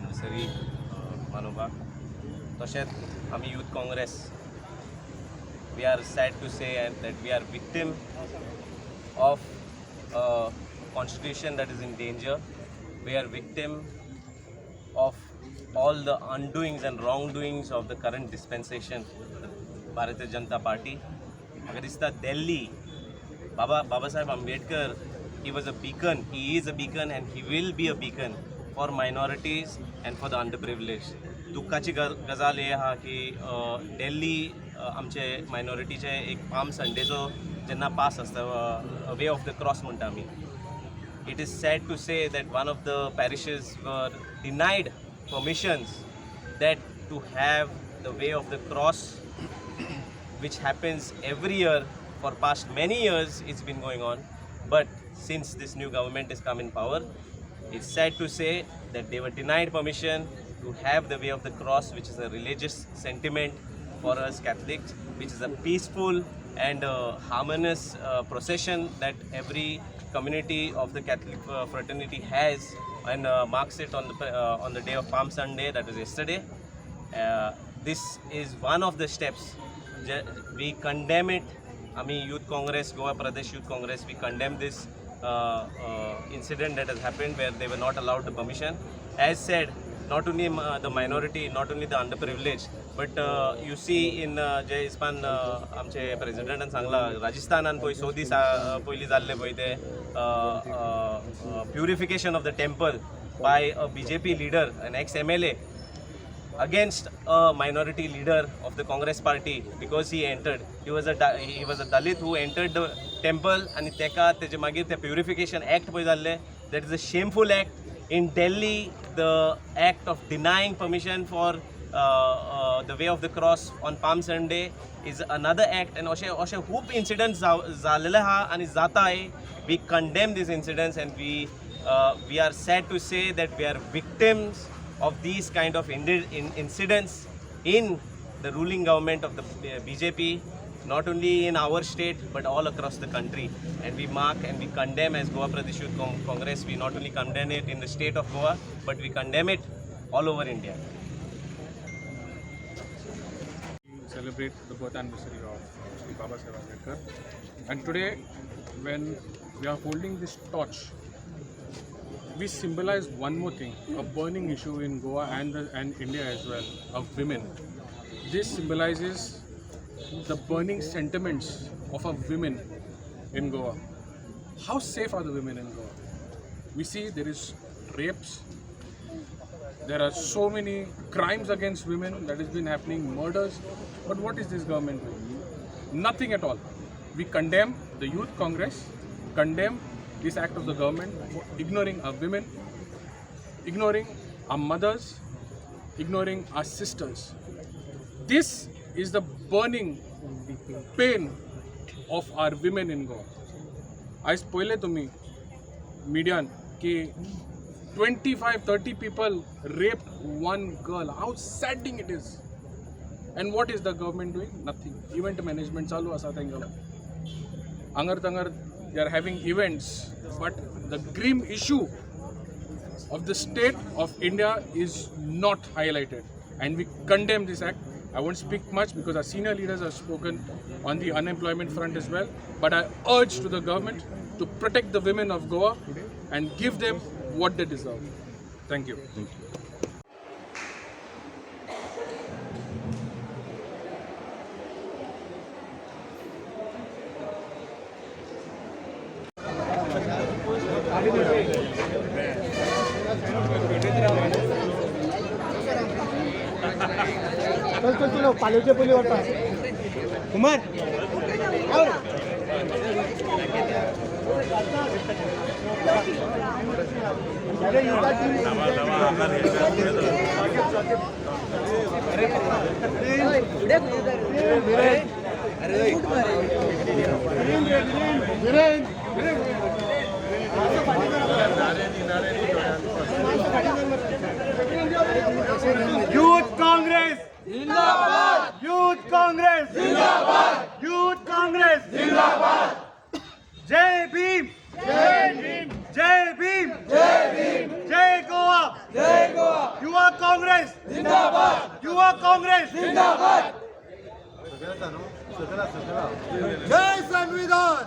Anniversary मनोवपाक. तशेंच आमी youth Congress we are sad to say that we are victim of a constitution that is in danger. We are victim of all the undoings and wrongdoings of the current dispensation, the Bharatiya Janata Party. Agar इसका Delhi, Baba Sahib Ambedkar, he was a beacon, he is a beacon and he will be a beacon for minorities and for the underprivileged. दुःखाची गजाल हे आहा की दिल्ली आमचे मायनॉरिटीचे एक palm संडेचो जेन्ना पास आसता way of the cross म्हणटा आमी. It is sad to say that one of the parishes were denied permissions that to have the way of the cross, which happens every year for past many years. It's been going on, but since this new government has come in power, it's sad to say that they were denied permission to have the way of the cross, which is a religious sentiment for us Catholics, which is a peaceful and harmonious procession that every community of the Catholic fraternity has and marks it on the day of Palm Sunday, that is yesterday. This is one of the steps. We condemn it. Ami Youth Congress, Goa Pradesh Youth Congress, we condemn this incident that has happened where they were not allowed the permission. As said, not only the minority, not only the underprivileged, but you see in जे इसपान आमचे प्रेसिडेंटान सांगला राजस्थानान पळय 100 दीस पयलीं जाल्ले पळय ते purification of the temple by a BJP leader, an ex-MLA, against a minority leader of the Congress party because he entered. He was a Dalit who entered the temple and teka तेजे मागीर ते purification act पळय जाल्ले. That is a shameful act. In Delhi, the act of denying permission for the way of the cross on Palm Sunday is another act, and अशे खूब incidents जालेले आहा आनी जाताय. We condemn these incidents and we are sad to say that we are victims of these kind of incidents in the ruling government of the BJP, not only in our state but all across the country. And we mark and we condemn as Goa Pradesh Youth Congress. We not only condemn it in the state of Goa, but we condemn it all over India. We celebrate the birth anniversary of Shri Baba Sahib Ambedkar. And today, when we are holding this torch, we symbolize one more thing, a burning issue in Goa and India as well, of women. This symbolizes the burning sentiments of our women in Goa. How safe are the women in Goa? We see there is rapes, there are so many crimes against women that has been happening, murders. But what is this government doing? Nothing at all. We condemn, the Youth Congress condemn this act of the government for ignoring our women, ignoring our mothers, ignoring our sisters. This is the burning pain of our women in Goa. I spoiled to me, median, ki 25-30 people raped one girl. How saddening it is. And what is the government doing? Nothing. Event management chalu asa tanga. Angar tangar, they are having events, but the grim issue of the state of India is not highlighted. And we condemn this act. I won't speak much because our senior leaders have spoken on the unemployment front as well. But I urge to the government to protect the women of Goa and give them what they deserve. Thank you. Thank you. चलो पालवचे पहिले वाटता Kumar youth Congress जिंदाबाद, youth Congress जिंदाबाद, youth Congress जिंदाबाद. जय भीम, जय भीम, जय भीम, जय भीम, जय गोवा, जय गोवा. युवा काँग्रेस जिंदाबाद, युवा काँग्रेस जिंदाबाद. जय संविधान.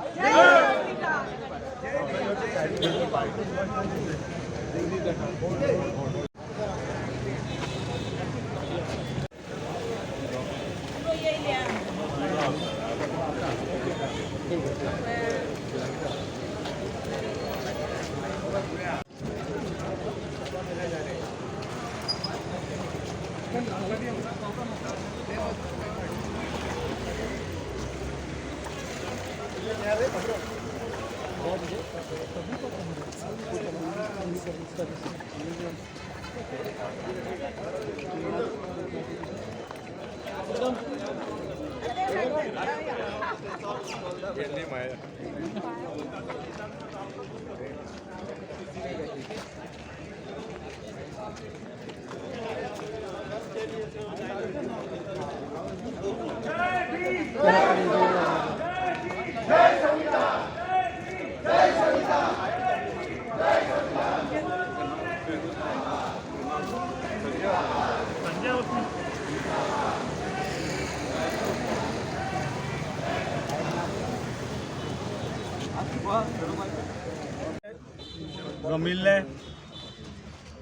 रमिल्ले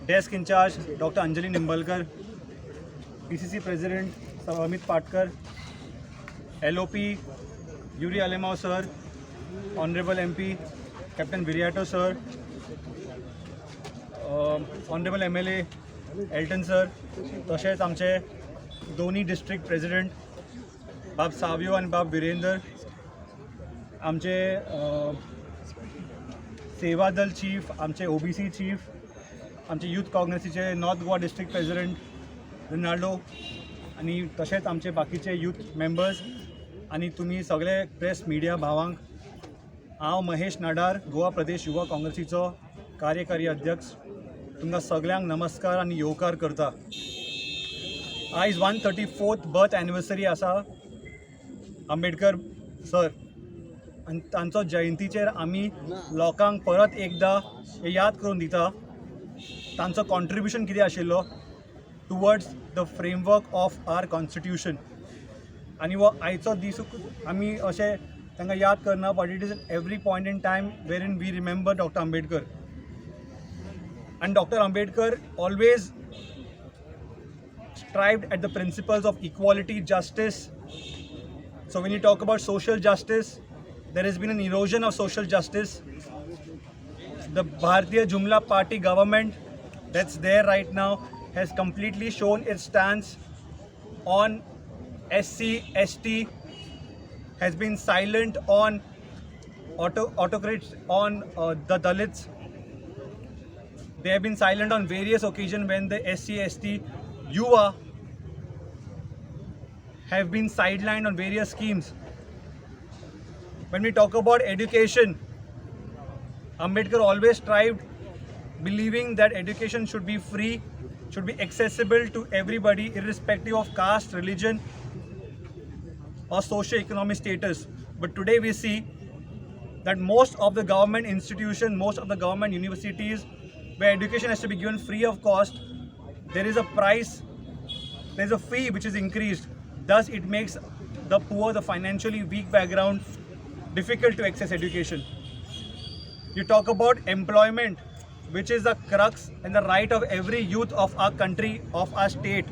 desk incharge doctor Anjali Nimbalkar, PCC president Amit Patkar, LOP Yuri Alemao sir, honourable MP captain Viriato sir, honourable MLA Alton sir, तशेंच आमचे दोन्ही डिस्ट्रिक्ट प्रेसिडेंट बाब सावियो आणि बाब विरेंदर, आमचे सेवा दल चीफ, आमचे ओबीसी चीफ, आमचे यूथ काँग्रेसीचे north Goa district president Rinaldo आणि तशेंच आमचे बाकीचे यूथ मेंबर्स आणि तुम्ही सगळे प्रेस मिडिया भावांक, हांव महेश नाडार, गोवा प्रदेश युवा काँग्रेसीचो कार्यकारी अध्यक्ष, तुमकां सगळ्यांक नमस्कार आणि येवकार करता. आयज 134th बर्थ एनिवर्सरी आसा आंबेडकर सर, आणि तांचो जयंतीचेर आमी लोकांक परत एकदा हे याद करून दिता तांचो कॉन्ट्रिब्युशन कितें आशिल्लो towards the framework of our constitution. आनी हो आयचो दीस आमी अशें तांकां याद करना, but it is every point in time where in we remember doctor Ambedkar. And Dr. Ambedkar always strived at the principles of equality, justice. So when you talk about social justice, there has been an erosion of social justice. The Bharatiya Jumla Party government that's there right now has completely shown its stance on SC, ST, has been silent on autocrats, on the Dalits. They have been silent on various occasions when the SC, ST, Yuva have been sidelined on various schemes. When we talk about education, Ambedkar always strived, believing that education should be free, should be accessible to everybody, irrespective of caste, religion, or socio-economic status. But today we see that most of the government institutions, most of the government universities, where education has to be given free of cost, there is a price, there is a fee which is increased. Thus, it makes the poor, the financially weak background, difficult to access education. You talk about employment, which is the crux and the right of every youth of our country, of our state.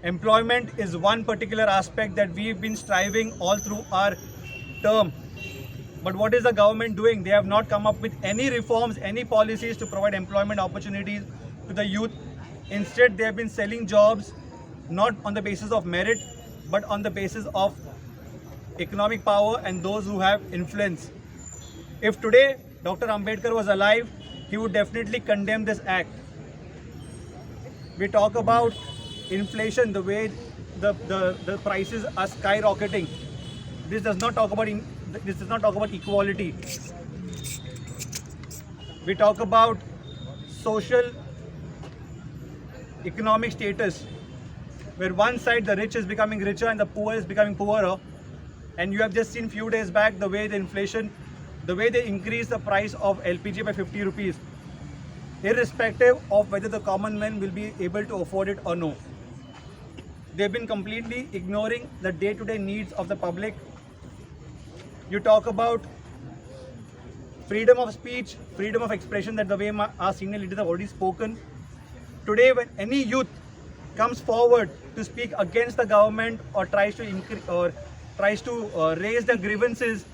Employment is one particular aspect that we've been striving all through our term. But what is the government doing? They have not come up with any reforms, any policies to provide employment opportunities to the youth. Instead, they have been selling jobs not on the basis of merit, but on the basis of economic power and those who have influence. If today Dr. Ambedkar was alive, he would definitely condemn this act. We talk about inflation, the way the prices are skyrocketing. This does not talk about equality. We talk about social economic status, where one side the rich is becoming richer and the poor is becoming poorer. And you have just seen few days back the way the inflation, the way they increase the price of LPG by 50 rupees. irrespective of whether the common man will be able to afford it or no. They've been completely ignoring the day-to-day needs of the public. You talk about freedom of speech, freedom of expression, that the way our senior leaders have already spoken. Today, when any youth comes forward to speak against the government or tries to raise their grievances,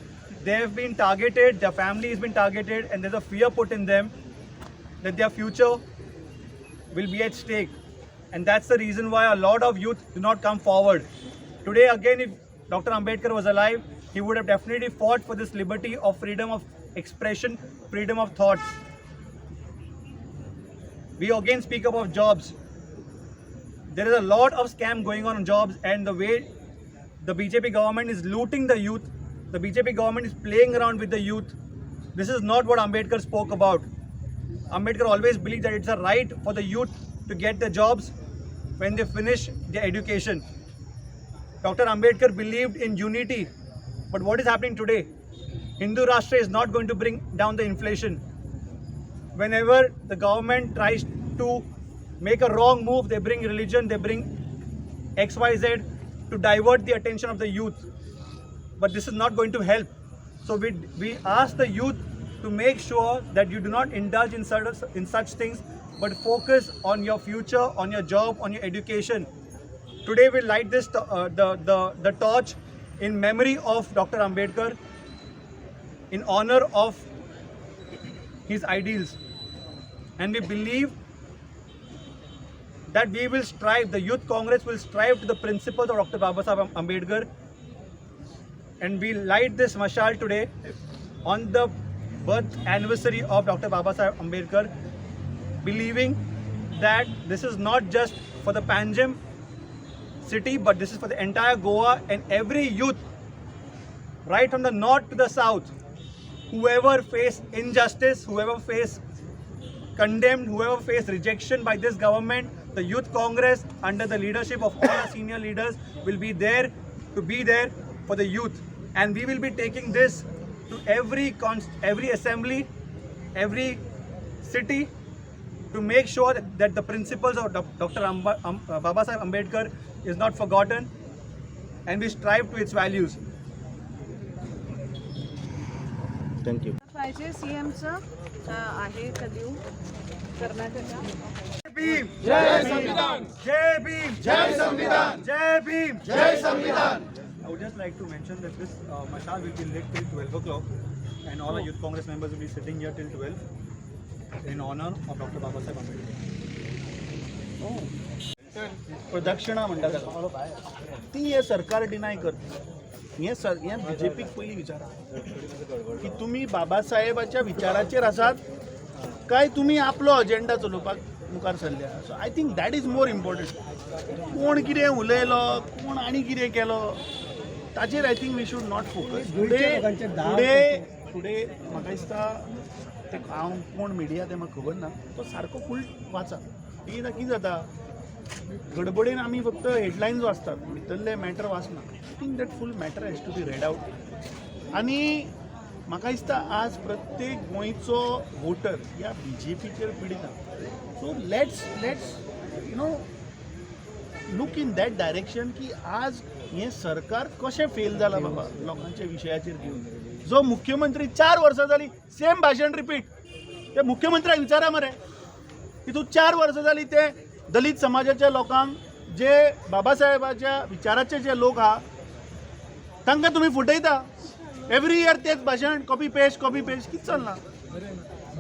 they have been targeted, their family has been targeted, and there's a fear put in them that their future will be at stake. And that's the reason why a lot of youth do not come forward. Today, again, if Dr. Ambedkar was alive, he would have definitely fought for this liberty of freedom of expression, freedom of thoughts. We again speak about jobs. There is a lot of scam going on jobs, and the way the BJP government is looting the youth, the BJP government is playing around with the youth. This is not what Ambedkar spoke about. Ambedkar always believed that it's a right for the youth to get the jobs when they finish their education. Dr. Ambedkar believed in unity, but what is happening today? Hindu Rashtra is not going to bring down the inflation. Whenever the government tries to make a wrong move, they bring religion, they bring XYZ to divert the attention of the youth. But this is not going to help. So we ask the youth to make sure that you do not indulge in such things, but focus on your future, on your job, on your education. Today we light this the torch in memory of Dr. Ambedkar, in honor of his ideals. And we believe that we will strive, the Youth Congress will strive to the principles of Dr. Babasaheb Ambedkar. And we light this mashal today on the birth anniversary of Dr. Babasaheb Ambedkar, believing that this is not just for the Panjim city, but this is for the entire Goa, and every youth, right from the north to the south, whoever face injustice, whoever face condemned, whoever face rejection by this government, the Youth Congress under the leadership of all our senior leaders will be there for the youth. And we will be taking this to every assembly, every city, to make sure that the principles of Dr. Babasaheb Ambedkar is not forgotten, and we strive to its values. Thank you. पाहिजे सीएमचं आहे कधी कर्नाटक भीम जय संविधान, जय भीम जय संविधान, जय भीम जय संविधान. I would just like to mention that this mashal will be lit till 12 o'clock, and all our Youth Congress members will be sitting here till 12 in honor of Dr. Babasaheb Ambedkar. प्रदक्षिणा म्हणटा ताका ती हे सरकार deny करता. हे बीजेपीक पयलीं विचारा की तुमी बाबासाहेबाच्या विचाराचेर आसात काय तुमी आपलो अजेंडा चलोवपाक मुखार सरल्या. So I think that is more important. कोण कितें उलयलो, कोण आनी कितें केलो, ताचेर I think we should not focus. Today म्हाका दिसता ते हांव कोण मिडिया तें म्हाका खबर ना, तो सारको फूल वाचा. कितें जाता, गडबडीन आमी फक्त हेडलायन्स वाचतात, भितरले मॅटर वाचना. I think that full matter has to be read out. आनी म्हाका दिसता आज प्रत्येक गोंयचो वोटर ह्या बीजेपीचेर पिडीत आसा. So let's look in that direction की आज हें सरकार कशें फेल जालां बाबा लोकांच्या विशयाचेर घेवन. जो मुख्यमंत्री 4 वर्सां जालीं सेम भाशण रिपीट. ते मुख्यमंत्र्याक विचारा मरे की तूं 4 वर्सां जालीं ते दलित समाजाच्या लोकांक, जे बाबासाहेबाच्या विचाराचे जे लोक आहा तांकां तुमी फुटयता. एवरी इयर तेच भाशण कॉपी पेस्ट कितें चलना.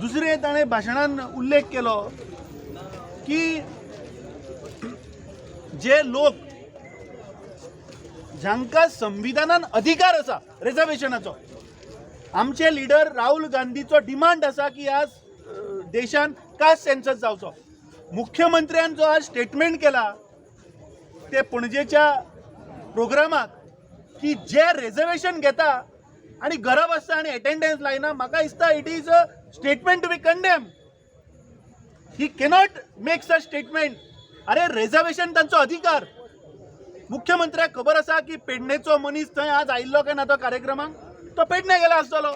दुसरें ताणें भाशणान उल्लेख केलो की जे लोक जांकां संविधानान अधिकार आसा रिजर्वेशनाचो, आमचे लिडर राहुल गांधीचो डिमांड आसा की आज देशान कास्ट सेन्सस जावचो. मुख्यमंत्र्यान जो आज स्टेटमेंट केला ते पणजेच्या प्रोग्रामात की जे रिजर्वेशन घेता आणि घरा बसता आणि अटेंडन्स लायना, म्हाका दिसता it is a statement to be condemn. He cannot make such statement. अरे रिजर्वेशन तांचो अधिकार. मुख्यमंत्र्याक खबर आसा की पेडणेचो मनीस थंय आज आयिल्लो काय ना तो कार्यक्रमाक, तो पेडणे गेला आसतलो.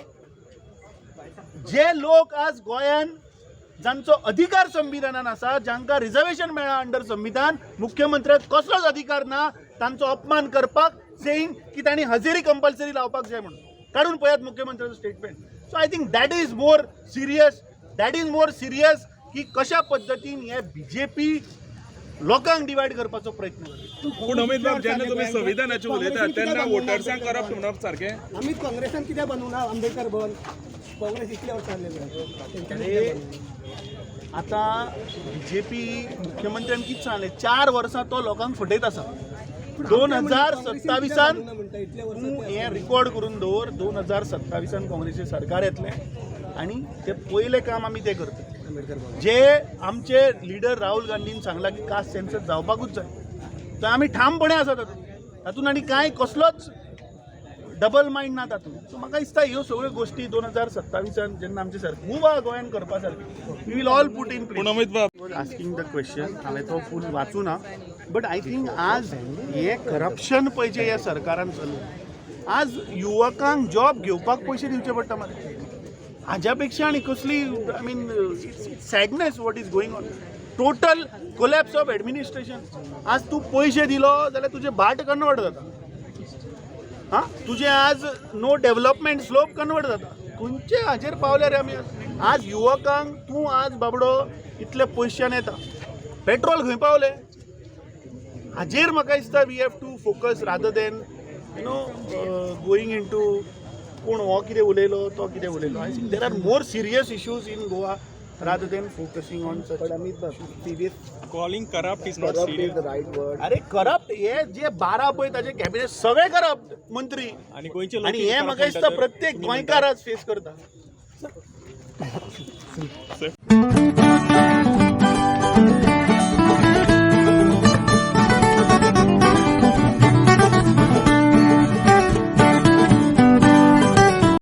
जे लोक आज गोंयान जांचो अधिकार संविधानान आसा, जांकां रिजर्वेशन मेळ्ळा अंडर संविधान, मुख्यमंत्र्याक कसलोच अधिकार ना तांचो अपमान करपाक, सेईंग की तांणी हजेरी कंपल्सरी लावपाक जाय म्हणून. काढून पळयात मुख्यमंत्र्याचो statement. So I think that is more serious की कशा पद्दतीन हे बीजेपी लोकांक डिवायड करपाचो प्रयत्न करता. पूण अमित बाब जेन्ना तुमी संविधानाचेर उलयतात तेन्ना वोटर्सांक करप्ट म्हणप सारकें? आम्ही काँग्रेसान कित्याक बनवना आंबेडकर भवन? काँग्रेस इतले वर्सां जाल्ले आता बीजेपी मुख्यमंत्र्यान कितें सांगलें, 4 वर्सां तो लोकांक फटयत आसा. 2027 तूं हें रिकॉर्ड करून दवर, 2027 काँग्रेसचें सरकार येतलें आनी तें पयलें काम आमी तें करता. जे आमचे लिडर राहुल गांधीन सांगला की कास्ट सेन्सस जावपाकूच जाय, तर आमी ठामपणे आसा तातूंत आनी कांय कसलोच डबल मायंड ना तातूंत. सो म्हाका दिसता ह्यो सगळ्यो गोश्टी 2027 जेन्ना आमचे सरकार खूब गोंयान करपा सारकी, we will all put in पूण अमित बाब वॉज आस्किंग द क्वेश्चन, हांवें तो फूल वाचूना, बट आय थिंक आज हे करप्शन पळय जे ह्या सरकारान चल्लां, आज युवकांक जॉब घेवपाक पयशे दिवचे पडटा मरे. हाज्या पेक्षा आनी कसली, I mean sadness what is going on. Total collapse of administration. आज तूं पयशे दिलो जाल्यार तुजें भाट कन्वर्ट जाता. हां, तुजें आज नो डेव्हलपमेंट स्लोप कन्वर्ट जाता. खंयचे हाजेर पावले रे आमी आज युवकांक. तूं आज बाबडो इतले पयशान येता, पेट्रोल खंय पावले? हाजेर म्हाका दिसता we have to focus rather than going into कोण हो कितें उलयलो तो कितें उलयलो. I think there are more serious issues in Goa rather than focusing on such. Calling corrupt is not serious. अरे करप्ट हे जे 12 पळय ताजे कॅबिनेट सगळे करप्ट मंत्री, आनी गोंयचे लोक आणि हे म्हाका दिसता प्रत्येक गोंयकार आज फेस करता.